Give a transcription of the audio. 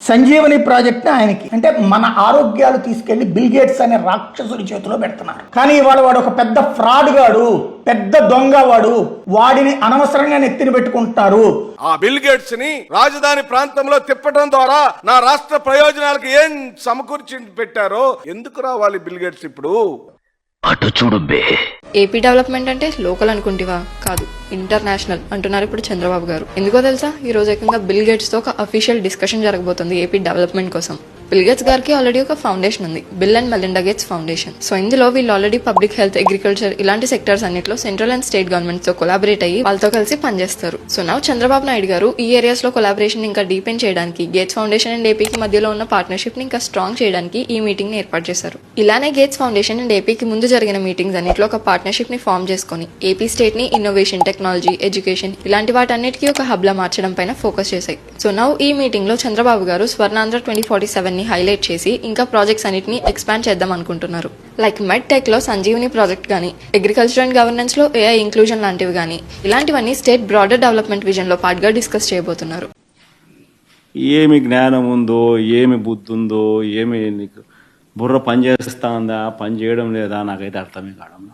Sanjeevani project ఆయనకి, అంటే మన ఆరోగ్యాలు తీసుకెళ్లి బిల్ గేట్స్ అనే రాక్షసుడి చేతిలో పెడుతున్నారు. కానీ ఇవాళ వాడు ఒక పెద్ద ఫ్రాడ్ గాడు, పెద్ద దొంగ వాడిని అనవసరంగా నెత్తిన పెట్టుకుంటారు. ఆ బిల్ గేట్స్ ని రాజధాని ప్రాంతంలో తిప్పడం ద్వారా నా రాష్ట్ర ప్రయోజనాలకు ఏం సమకూర్చి పెట్టారో ఎందుకు రావాలి బిల్ గేట్స్ ఇప్పుడు? అటు చూడు బే. ఏపీ డెవలప్మెంట్ అంటే లోకల్ అనుకుంటివా? కాదు, ఇంటర్నేషనల్ అంటున్నారు ఇప్పుడు చంద్రబాబు గారు. ఎందుకో తెలుసా, ఈ రోజు ఏకంగా బిల్ గేట్స్ తో ఒక అఫీషియల్ డిస్కషన్ జరగబోతుంది ఏపీ డెవలప్మెంట్ కోసం. బిల్ గేట్స్ గారికి ఆల్రెడీ ఒక ఫౌండేషన్ ఉంది, bill and Melinda gates foundation. So ఇందులో వీళ్ళు ఆల్రెడీ పబ్లిక్ హెల్త్, అగ్రికల్చర్ ఇలాంటి సెక్టర్స్ అన్నిట్లో సెంట్రల్ అండ్ స్టేట్ గవర్నమెంట్స్ తో కొలాబరేట్ అయ్యి వాళ్ళతో కలిసి పనిచేస్తారు. సో నౌ చంద్రబాబు నాయుడు గారు ఈ ఏరియాస్ లో కొలాబరేషన్ ఇంకా డీపెన్ చేయడానికి, గేట్స్ ఫౌండేషన్ అండ్ ఏపీకి మధ్యలో ఉన్న పార్ట్నర్షిప్ ని ఇంకా స్ట్రాంగ్ చేయడానికి ఈ మీటింగ్ ని ఏర్పాటు చేశారు. ఇలానే గేట్స్ ఫౌండేషన్ అండ్ ఏపీకి ముందు జరిగిన మీటింగ్స్ అన్నిట్లో ఒక పార్ట్నర్షిప్ ని ఫామ్ చేసుకుని ఏపీ స్టేట్ ని ఇన్నోవేషన్, టెక్నాలజీ, ఎడ్యుకేషన్ ఇలాంటి వాటన్నిటికీ ఒక హబ్ లా మార్చడం పైన ఫోకస్ చేశాయి. సో నౌ ఈ మీటింగ్ లో చంద్రబాబు గారు స్వర్ణాంధ్ర 2047 ని హైలైట్ చేసి ఇంకా ప్రాజెక్ట్స్ అన్నిటిని ఎక్స్పాండ్ చేద్దాం అనుకుంటున్నారు. లైక్ మెడ్ టెక్ లో సంజీవని ప్రాజెక్ట్ గానీ, అగ్రికల్చర్ అండ్ గవర్నెన్స్ లో ఏఐ ఇంక్లూజన్ లాంటివి గానీ, ఇలాంటివన్నీ స్టేట్ బ్రాడర్ డెవలప్మెంట్ విజన్ లో పార్ట్ గా డిస్కస్ చేయబోతున్నారు. ఏమి జ్ఞానం ఉందో, ఏమి బుద్ధి ఉందో, ఏమి నీకు బుర్ర పని చేస్తా ఉందా, పని చేయడం లేదా, నాకైతే అర్థమే కావడం.